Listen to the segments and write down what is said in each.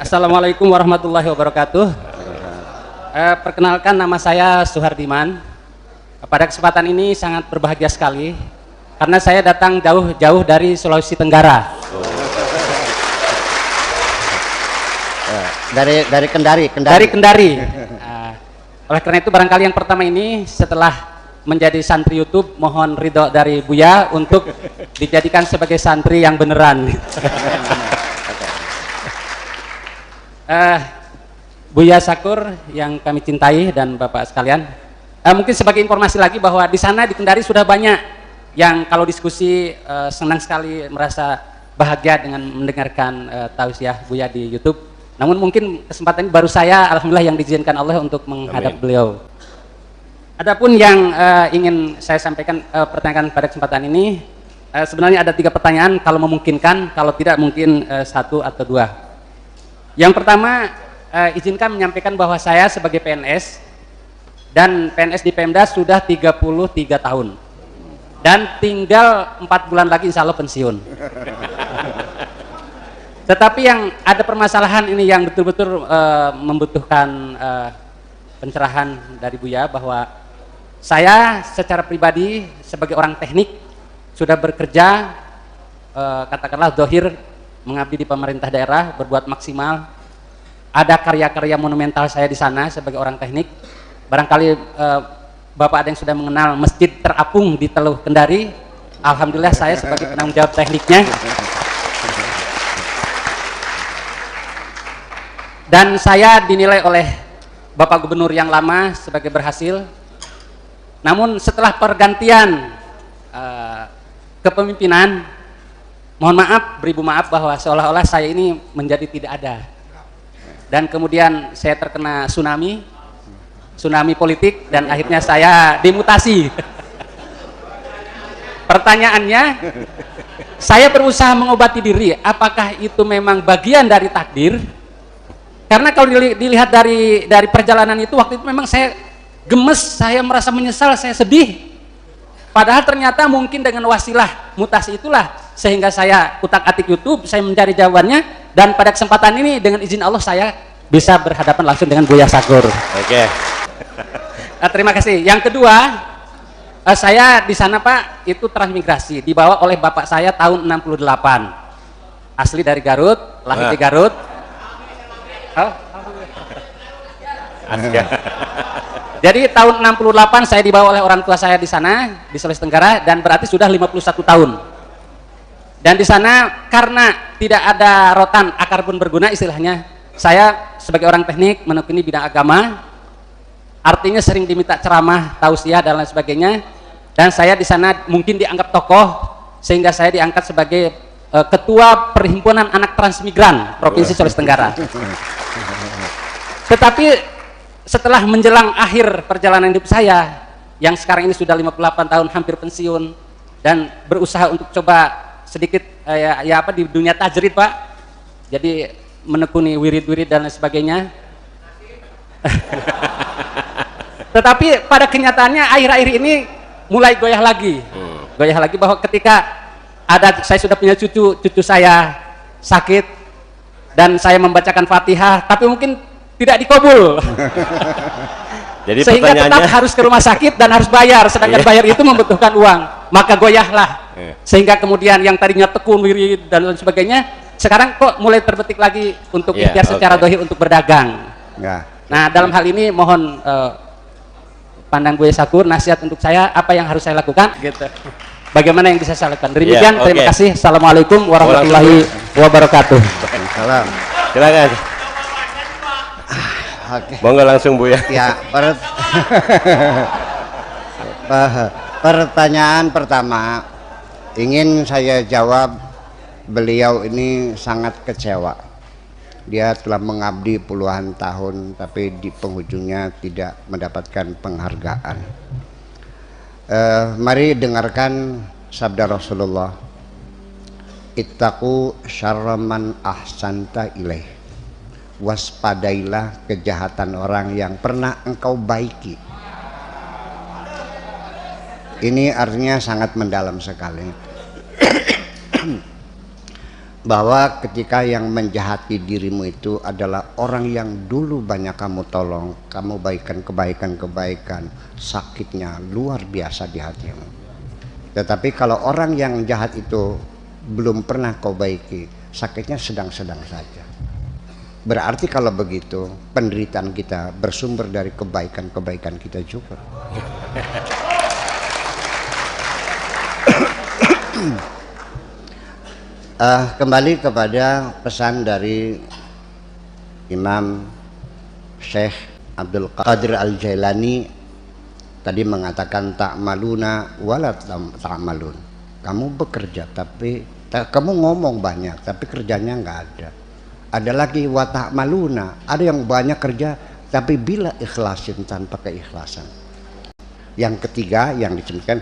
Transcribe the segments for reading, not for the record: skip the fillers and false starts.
Assalamualaikum warahmatullahi wabarakatuh. Perkenalkan, nama saya Suhardiman. Pada kesempatan ini sangat berbahagia sekali karena saya datang jauh-jauh dari Sulawesi Tenggara. Dari Kendari. Dari Kendari. Oleh karena itu barangkali yang pertama ini setelah menjadi santri YouTube, mohon ridho dari Buya untuk dijadikan sebagai santri yang beneran. Buya Sakur yang kami cintai dan Bapak sekalian, mungkin sebagai informasi lagi bahwa di sana di Kendari sudah banyak yang kalau diskusi senang sekali, merasa bahagia dengan mendengarkan tausiah Buya di YouTube. Namun mungkin kesempatan ini baru saya, alhamdulillah, yang diizinkan Allah untuk menghadap beliau. Adapun yang ingin saya sampaikan, pertanyaan pada kesempatan ini, sebenarnya ada 3 pertanyaan kalau memungkinkan, kalau tidak mungkin 1 atau 2. Yang pertama, izinkan menyampaikan bahwa saya sebagai PNS dan PNS di Pemda sudah 33 tahun dan tinggal 4 bulan lagi insya Allah pensiun. Tetapi yang ada permasalahan ini yang betul-betul membutuhkan pencerahan dari Buya, bahwa saya secara pribadi sebagai orang teknik sudah bekerja, katakanlah dohir, mengabdi di pemerintah daerah, berbuat maksimal. Ada karya-karya monumental saya di sana sebagai orang teknik. Barangkali Bapak ada yang sudah mengenal Masjid Terapung di Teluh Kendari. Alhamdulillah saya sebagai penanggung jawab tekniknya. Dan saya dinilai oleh Bapak Gubernur yang lama sebagai berhasil. Namun setelah pergantian kepemimpinan, mohon maaf, beribu maaf, bahwa seolah-olah saya ini menjadi tidak ada. Dan kemudian saya terkena tsunami politik dan akhirnya saya dimutasi. Pertanyaannya, saya berusaha mengobati diri, apakah itu memang bagian dari takdir? Karena kalau dilihat dari perjalanan itu, waktu itu memang saya gemes, saya merasa menyesal, saya sedih. Padahal ternyata mungkin dengan wasilah mutasi itulah sehingga saya utak-atik YouTube, saya mencari jawabannya, dan pada kesempatan ini dengan izin Allah saya bisa berhadapan langsung dengan Buya Sakur. Oke. Terima kasih. Yang kedua, saya di sana Pak itu transmigrasi, dibawa oleh bapak saya tahun 68. Asli dari Garut, lahir di Garut. Oh. Jadi tahun 68 saya dibawa oleh orang tua saya di sana di Sulawesi Tenggara, dan berarti sudah 51 tahun. Dan di sana karena tidak ada rotan, akar pun berguna istilahnya, saya sebagai orang teknik menekuni bidang agama, artinya sering diminta ceramah, tausiah dan lain sebagainya. Dan saya di sana mungkin dianggap tokoh sehingga saya diangkat sebagai ketua Perhimpunan Anak Transmigran Provinsi Sulawesi Tenggara. Tetapi setelah menjelang akhir perjalanan hidup saya yang sekarang ini sudah 58 tahun, hampir pensiun, dan berusaha untuk coba sedikit di dunia tajrid Pak, jadi menekuni wirid-wirid dan lain sebagainya. Tetapi pada kenyataannya akhir-akhir ini mulai goyah lagi bahwa ketika saya sudah punya cucu saya sakit dan saya membacakan Fatihah tapi mungkin tidak dikabul. Jadi sehingga tetap harus ke rumah sakit dan harus bayar, sedangkan bayar itu membutuhkan uang, maka goyahlah. Sehingga kemudian yang tadinya tekun wirid dan lain sebagainya sekarang kok mulai terbetik lagi untuk ikhtiar secara dohir untuk berdagang. Nah, dalam hal ini mohon pandang Buya Sakur, nasihat untuk saya, apa yang harus saya lakukan gitu. Bagaimana yang bisa saya lakukan? Demikian, terima kasih. Assalamualaikum warahmatullahi wabarakatuh. Salam. Silakan. Monggo langsung Buya. Ya, pertanyaan pertama ingin saya jawab, beliau ini sangat kecewa. Dia telah mengabdi puluhan tahun tapi di penghujungnya tidak mendapatkan penghargaan. Mari dengarkan sabda Rasulullah, ittaqu syarra man ahsanta ilaih, waspadailah kejahatan orang yang pernah engkau baiki. Ini artinya sangat mendalam sekali. bahwa ketika yang menjahati dirimu itu adalah orang yang dulu banyak kamu tolong, kamu baikan kebaikan, sakitnya luar biasa di hatimu. Tetapi kalau orang yang jahat itu belum pernah kau baiki, sakitnya sedang-sedang saja. Berarti kalau begitu penderitaan kita bersumber dari kebaikan kita juga. Kembali kepada pesan dari Imam Syekh Abdul Qadir Al-Jailani tadi mengatakan ta'maluna wala ta'malun. Kamu bekerja tapi kamu ngomong banyak tapi kerjanya nggak ada. Ada lagi wa ta'maluna, ada yang banyak kerja tapi bila ikhlasin, tanpa keikhlasan. Yang ketiga yang disebutkan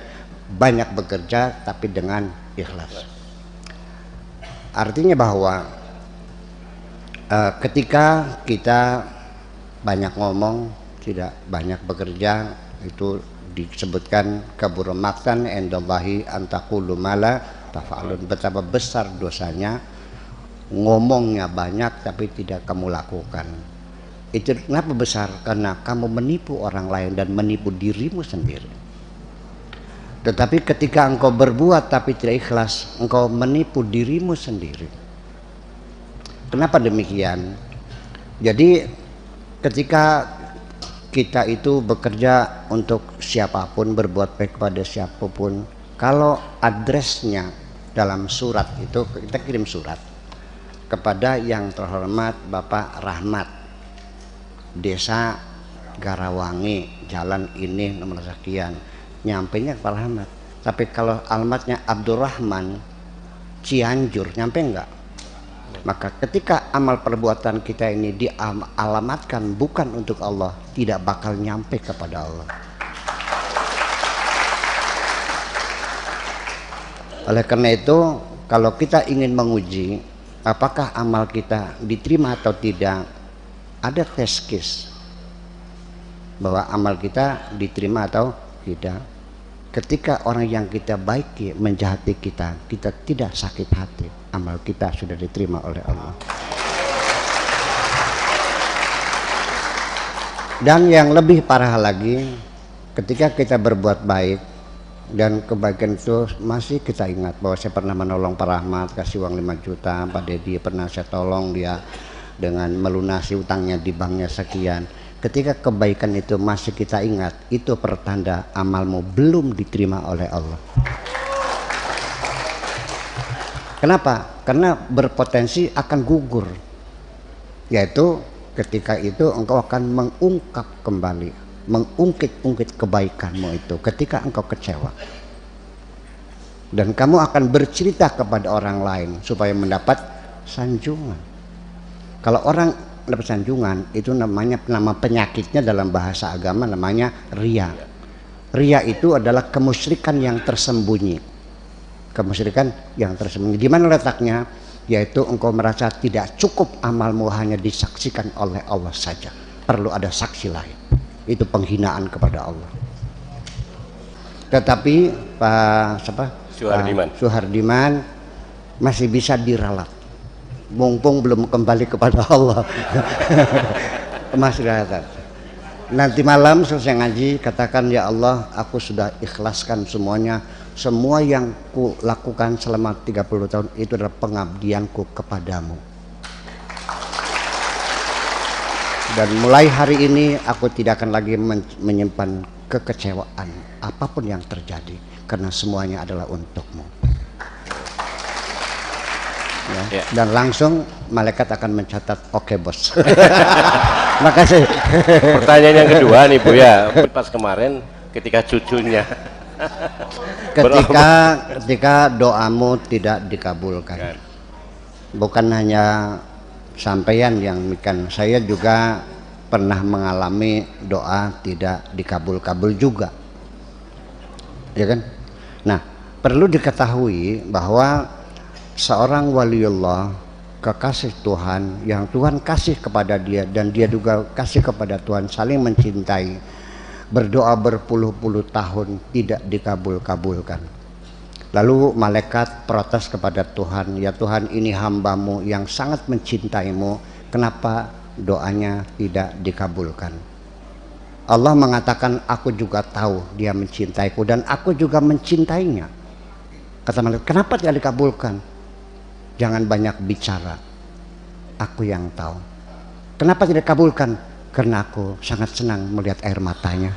banyak bekerja tapi dengan ikhlas. Artinya bahwa ketika kita banyak ngomong tidak banyak bekerja, itu disebutkan kabura maqtan indallahi an taqulu ma la taf'alun. Betapa besar dosanya ngomongnya banyak tapi tidak kamu lakukan. Itu kenapa besar? Karena kamu menipu orang lain dan menipu dirimu sendiri. Tetapi ketika engkau berbuat tapi tidak ikhlas, engkau menipu dirimu sendiri. Kenapa demikian? Jadi ketika kita itu bekerja untuk siapapun, berbuat baik kepada siapapun, kalau addressnya dalam surat itu, kita kirim surat kepada yang terhormat Bapak Rahmat, Desa Garawangi, jalan ini nomor sekian, nyampainya ke Pak Rahmat. Tapi kalau alamatnya Abdurrahman Cianjur, nyampe enggak? Maka ketika amal perbuatan kita ini dialamatkan bukan untuk Allah, tidak bakal nyampe kepada Allah. Oleh karena itu, kalau kita ingin menguji apakah amal kita diterima atau tidak, ada test case bahwa amal kita diterima atau tidak. Ketika orang yang kita baiki menjahati kita, kita tidak sakit hati, amal kita sudah diterima oleh Allah. Dan yang lebih parah lagi, ketika kita berbuat baik dan kebaikan itu masih kita ingat bahwa saya pernah menolong Pak Rahmat, kasih uang 5 juta, Pak Dedi pernah saya tolong dia dengan melunasi utangnya di banknya sekian. Ketika kebaikan itu masih kita ingat, itu pertanda amalmu belum diterima oleh Allah. Kenapa? Karena berpotensi akan gugur. Yaitu ketika itu engkau akan mengungkap kembali, mengungkit-ungkit kebaikanmu itu ketika engkau kecewa. Dan kamu akan bercerita kepada orang lain supaya mendapat sanjungan. Kalau orang dapat sanjungan, itu namanya, nama penyakitnya dalam bahasa agama namanya ria. Ria itu adalah kemusyrikan yang tersembunyi. Kemusyrikan yang tersembunyi. Di mana letaknya? Yaitu engkau merasa tidak cukup amalmu hanya disaksikan oleh Allah saja. Perlu ada saksi lain. Itu penghinaan kepada Allah. Tetapi Pak Suhardiman masih bisa diralat. Mumpung belum kembali kepada Allah. Masih datang. Nanti malam selesai ngaji katakan, ya Allah, aku sudah ikhlaskan semuanya. Semua yang ku lakukan selama 30 tahun itu adalah pengabdianku kepadamu. Dan mulai hari ini aku tidak akan lagi menyimpan kekecewaan apapun yang terjadi, karena semuanya adalah untukmu. Ya. Dan langsung malaikat akan mencatat, oke bos. Makasih. Pertanyaan yang kedua nih Bu ya, pas kemarin ketika cucunya ketika doamu tidak dikabulkan, bukan hanya sampeyan yang mikan, saya juga pernah mengalami doa tidak dikabul-kabul juga, ya kan? Nah, perlu diketahui bahwa seorang waliullah, kekasih Tuhan, yang Tuhan kasih kepada dia dan dia juga kasih kepada Tuhan, saling mencintai, berdoa berpuluh-puluh tahun tidak dikabul-kabulkan. Lalu malaikat protes kepada Tuhan, ya Tuhan, ini hambamu yang sangat mencintaimu, kenapa doanya tidak dikabulkan? Allah mengatakan, aku juga tahu dia mencintaiku dan aku juga mencintainya. Kata malaikat, kenapa tidak dikabulkan? Jangan banyak bicara, aku yang tahu. Kenapa tidak dikabulkan? Karena aku sangat senang melihat air matanya.